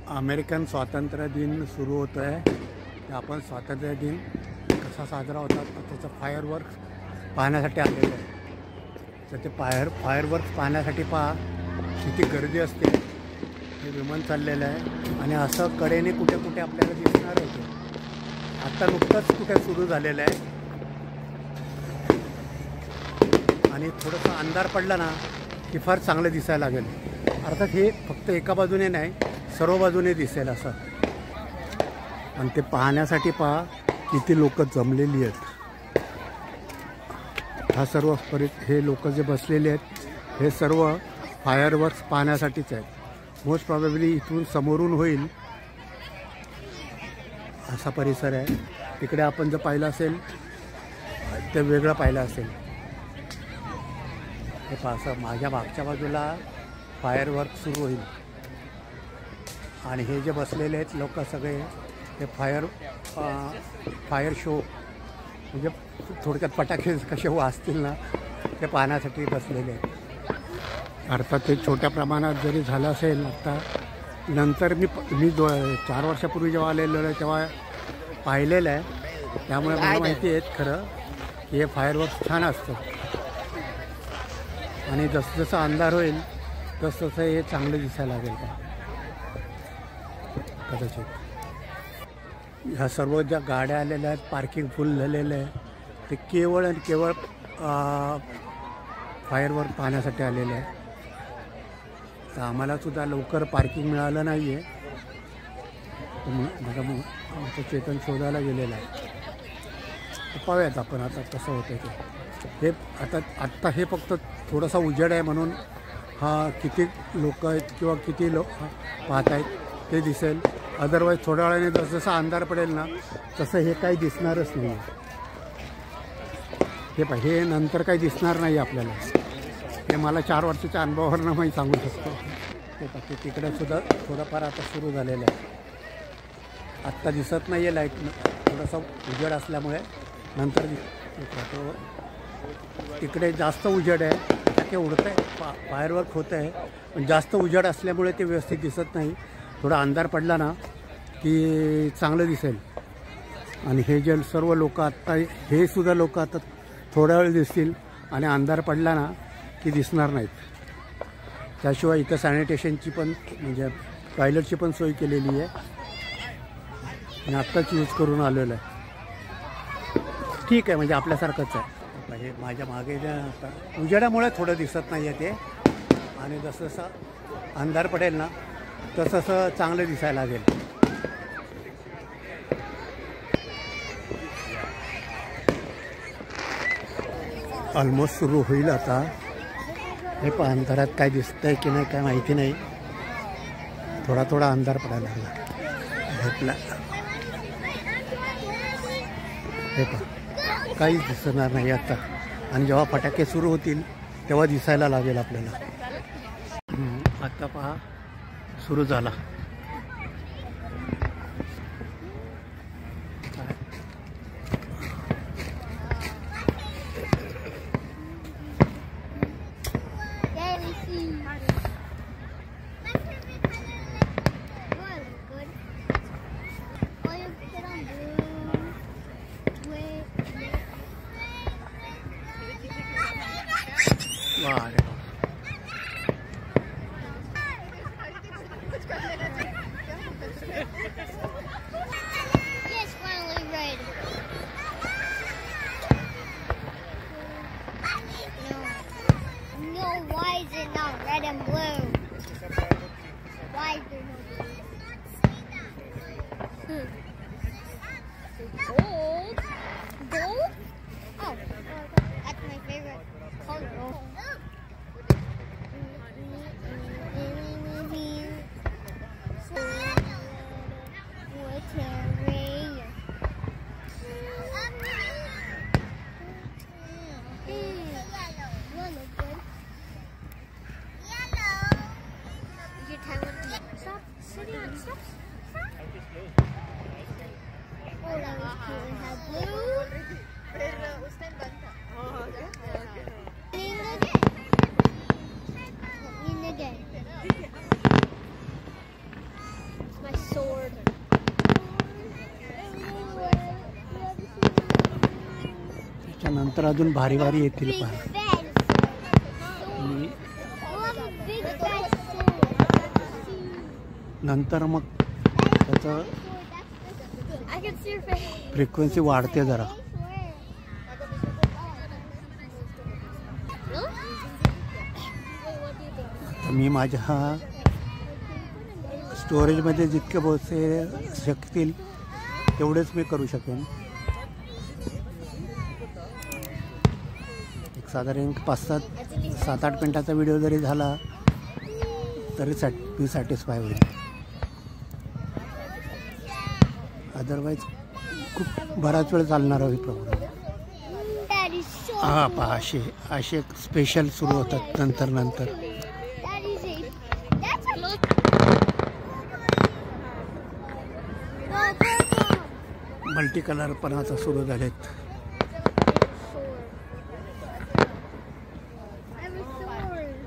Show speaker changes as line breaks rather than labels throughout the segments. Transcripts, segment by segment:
American स्वातंत्र्य दिन सुरू होतो आहे. आपण स्वातंत्र्य दिन कसा साजरा होतात त्याचं फायरवर्क्स पाहण्यासाठी आलेलं आहे. तर ते फायरवर्क्स पाहण्यासाठी पहा किती गर्दी असते. हे विमान चाललेलं आहे आणि असं कडेने कुठे कुठे आपल्याला दिसणार आहे. आत्ता नुकतंच कुठे सुरू झालेलं आहे आणि थोडंसं अंधार पडला ना की फार चांगलं दिसायला लागेल. अर्थात हे फक्त एका बाजूने नाही, सर्व बाजूने दिसेल असं. आणि ते पाहण्यासाठी पहा किती लोक जमलेली आहेत. हा सर्व हे लोक जे बसलेले आहेत हे सर्व फायरवर्क्स पाहण्यासाठीच आहेत. मोस्ट प्रॉबेबली इथून समोरून होईल असा परिसर आहे. तिकडे आपण जर पाहिलं असेल ते वेगळं पाहिलं असेल. हे पहा असं माझ्या मागच्या बाजूला फायरवर्क सुरू होईल आणि हे जे बसलेले आहेत लोक सगळे हे फायर शो म्हणजे थोडक्यात पटाखे कसे वाजतील ना ते पाहण्यासाठी बसलेले आहेत. अर्थात ते छोट्या प्रमाणात जरी झालं असेल आत्ता, नंतर मी 4 वर्षापूर्वी जेव्हा आलेलो आहे तेव्हा पाहिलेलं आहे. त्यामुळे मला माहिती आहे खरं की हे फायरवर्क्स छान असतं आणि जसं जसं अंधार होईल तसं तसं हे चांगलं दिसायला लागेल का कदाचित. ह्या सर्व ज्या गाड्या आलेल्या आहेत पार्किंग फुल झालेलं आहे ते केवळ आणि केवळ फायरवर्क पाहण्यासाठी आलेलं आहे. तर आम्हालासुद्धा लवकर पार्किंग मिळालं नाही आहे. माझा आमचं चेतन शोधायला गेलेला आहे. पाहूयात आपण आता कसं होतं ते. हे आत्ता हे फक्त थोडासा उजेड आहे म्हणून हा किती लोक आहेत किंवा किती लोक पाहत आहेत ते दिसेल. अदरवाईज थोड्या वेळाने जसं अंधार पडेल ना तसं हे काही दिसणारच नाही. हे नंतर काही दिसणार नाही आपल्याला. हे मला 4 वर्षाच्या अनुभवावरनं मी सांगू शकतो. ते तिकडेसुद्धा थोडंफार आता सुरू झालेलं आहे. आत्ता दिसत नाही आहे लाईट, थोडासा उजेड असल्यामुळे. नंतर तिकडे जास्त उजेड आहे ते उडतं आहे, फायरवर्क होतं आहे. पण जास्त उजेड असल्यामुळे ते व्यवस्थित दिसत नाही. थोडा अंधार पडला ना की चांगलं दिसेल. आणि हे जे सर्व लोक आत्ता हे सुद्धा लोक आता थोड्या वेळ दिसतील आणि अंधार पडला ना की दिसणार नाहीत. त्याशिवाय इथं सॅनिटेशनची पण म्हणजे टॉयलेटची पण सोय केलेली आहे आणि आत्ताच यूज करून आलेलं आहे. ठीक आहे म्हणजे आपल्यासारखंच आहे. हे माझ्या मागे आता उजेडामुळे थोडं दिसत नाही आहे ते. आणि जसं जसं अंधार पडेल ना तसं तसं चांगलं दिसायला लागेल. ऑलमोस्ट सुरू होईल आता. हे पण अंधारात काय दिसतंय की नाही काय माहिती नाही. थोडा थोडा अंधार पडायला लागला भेटला. हे पण काहीच दिसणार नाही आता. आणि जेव्हा फटाके सुरू होतील तेव्हा दिसायला लागेल आपल्याला. आता पहा सुरू झाला.
Red and blue. Why is there no blue? Gold? Gold? Oh, that's my favorite color. sword.
त्याच्यानंतर अजून भारी भारी येतील
Big
पहा.
fence.
आणि
Oh, big fence sword.
नंतर मग त्याचं
I can see your face.
Frequency वाढते जरा. तर मी माझ्या स्टोरेजमध्ये जितके पोहोचते शकतील तेवढेच मी करू शकेन. एक साधारण 5-7-8 मिनिटाचा व्हिडिओ जरी झाला तरी मी सॅटिस्फाय होईल. अदरवाईज खूप बराच वेळ चालणारा प्रोग्राम.
That is so.
हा पहा असे स्पेशल सुरू होतात नंतर.
That is a. That's a look. No, purple.
Multi colour पण आता सुरू झालेत.
I'm a sword.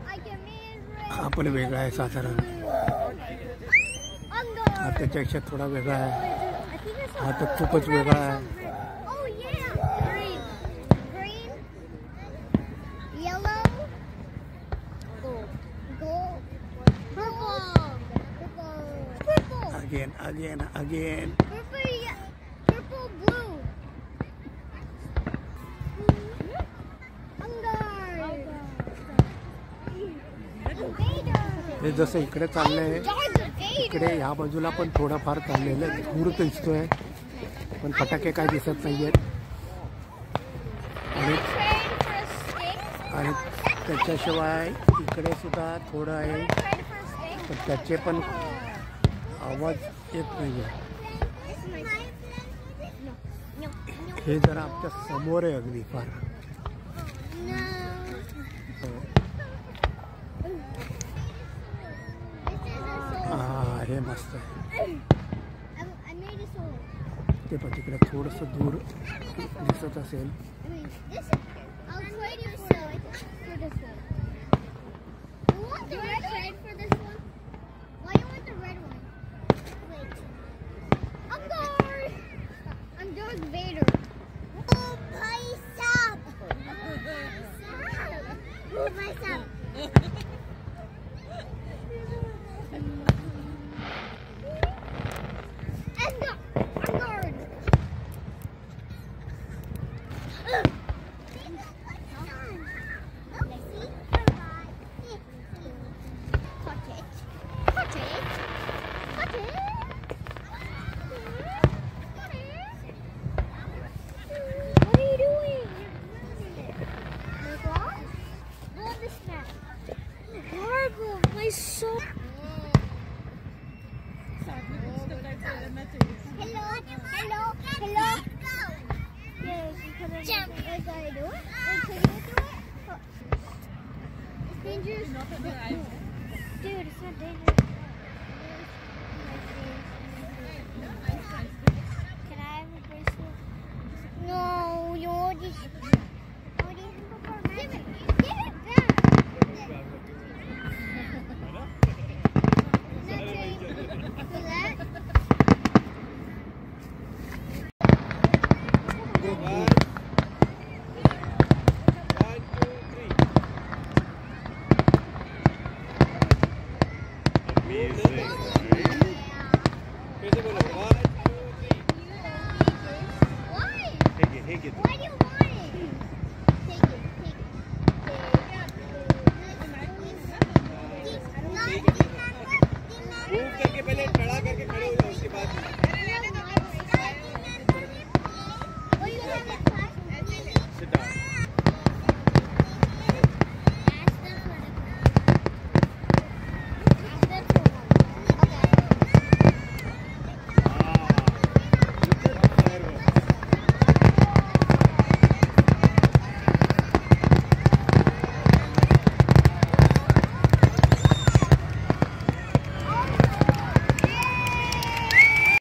I can mean
हा पण वेगळा आहे साधारण. हा त्याच्यापेक्षा थोडा वेगळा आहे.
I think it's
हा तर खूपच वेगळा आहे.
Oh yeah, green, green, yellow, gold, purple, purple,
again
purple, purple, blue.
हे जसं इकडे चाललंय इकडे ह्या बाजूला पण थोडंफार चाललेलं आहे. दूर दिसतोय पण फटाके काय दिसत नाहीयेत. आणि त्याच्याशिवाय इकडे सुद्धा थोडं आहे पण त्याचे पण आवाज येत नाही आहे. हे जरा आमच्या समोर आहे अगदी फार. हा हे मस्त आहे. ते पण तिकडे थोडंसं दूर दिसत असेल.
My soul. Hello. Yes, jump. Like I do it. Can you do it? It's dangerous. Dude, it's not dangerous. Can I have a bracelet? No, you just. Give it back.
Amazing. Right?